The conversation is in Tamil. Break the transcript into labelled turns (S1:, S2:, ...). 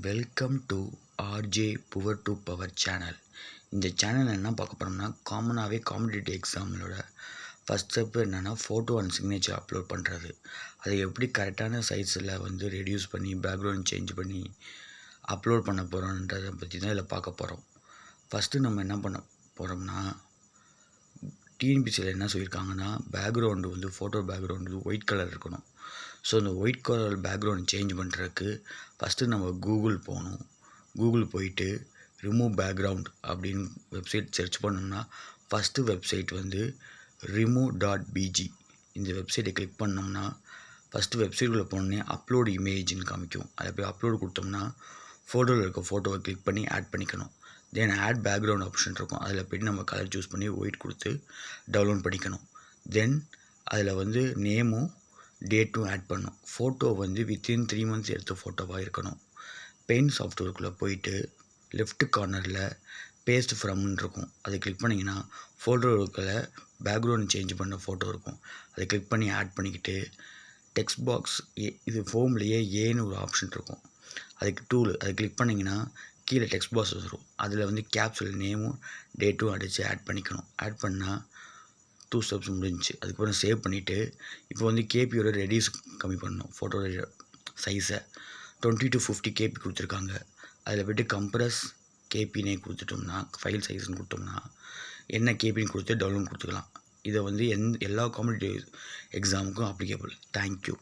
S1: Welcome to RJ poor to power channel. இந்த சேனல் என்ன பார்க்க போகிறோம்னா, காமனாகவே காம்படிட்டிவ் எக்ஸாம்களோட ஃபஸ்ட் ஸ்டெப் என்னென்னா ஃபோட்டோ அண்ட் சிக்னேச்சர் அப்லோட் பண்ணுறது. அதை எப்படி கரெக்டான சைஸில் ரெடியூஸ் பண்ணி பேக்ரவுண்ட் சேஞ்ச் பண்ணி அப்லோட் பண்ண போகிறோன்றதை பற்றி தான் இதில் பார்க்க போகிறோம். ஃபஸ்ட்டு நம்ம என்ன பண்ண போகிறோம்னா, டிஎன்பிசியில் என்ன சொல்லியிருக்காங்கன்னா, background photo background white colour இருக்கணும். ஸோ இந்த ஒயிட் கலர் பேக்ரவுண்ட் சேஞ்ச் பண்ணுறதுக்கு ஃபஸ்ட்டு நம்ம கூகுள் போகணும். கூகுள் போயிட்டு ரிமூவ் பேக்ரவுண்ட் அப்படின்னு வெப்சைட் சர்ச் பண்ணோம்னா ஃபஸ்ட்டு வெப்சைட் remove.bg. இந்த வெப்சைட்டை கிளிக் பண்ணோம்னா ஃபஸ்ட்டு வெப்சைட்டுக்குள்ளே போனோடனே அப்லோடு இமேஜ்னு காமிக்கும். அதை போய் அப்லோடு கொடுத்தோம்னா ஃபோட்டோவில் இருக்க ஃபோட்டோவை கிளிக் பண்ணி ஆட் பண்ணிக்கணும். தென் ஆட் பேக்ரவுண்ட் ஆப்ஷன் இருக்கும். அதில் போய்ட்டு நம்ம கலர் சூஸ் பண்ணி ஒயிட் கொடுத்து டவுன்லோட் பண்ணிக்கணும். தென் அதில் நேமும் டேட்டும் ஆட் பண்ணணும். ஃபோட்டோ வித்தின் 3 months எடுத்த ஃபோட்டோவாக இருக்கணும். பெயிண்ட் சாஃப்ட்வேருக்குள்ளே போயிட்டு லெஃப்ட் கார்னரில் பேஸ்ட் ஃப்ரம்னு இருக்கும். அதை கிளிக் பண்ணிங்கன்னா ஃபோட்டோவுக்குள்ள பேக்ரவுண்ட் சேஞ்ச் பண்ண ஃபோட்டோ இருக்கும். அதை கிளிக் பண்ணி ஆட் பண்ணிக்கிட்டு டெக்ஸ்ட் பாக்ஸ் இது ஃபோம்லேயே ஏன்னு ஒரு ஆப்ஷன் இருக்கும். அதுக்கு டூல் அதை கிளிக் பண்ணிங்கன்னா கீழே டெக்ஸ்ட் பாக்ஸ் வரும். அதில் கேப்ஸில் நேமும் டேட்டும் அடித்து ஆட் பண்ணிக்கணும். ஆட் பண்ணால் 2 ஸ்டெப்ஸ் முடிஞ்சிச்சு. அதுக்கப்புறம் சேவ் பண்ணிவிட்டு இப்போ கேபியோட ரெடியூஸ் கம்மி பண்ணணும். ஃபோட்டோட சைஸை 20 to 50 கேபி கொடுத்துருக்காங்க. அதில் போய்ட்டு கம்ப்ரஸ் கேபினே கொடுத்துட்டோம்னா ஃபைல் சைஸ்ன்னு கொடுத்தோம்னா என்ன கேபின்னு கொடுத்து டவுன்லோட் கொடுத்துக்கலாம். இதை எல்லா காம்படிட்டிவ் எக்ஸாமுக்கும் அப்ளிகேபிள். தேங்க்யூ.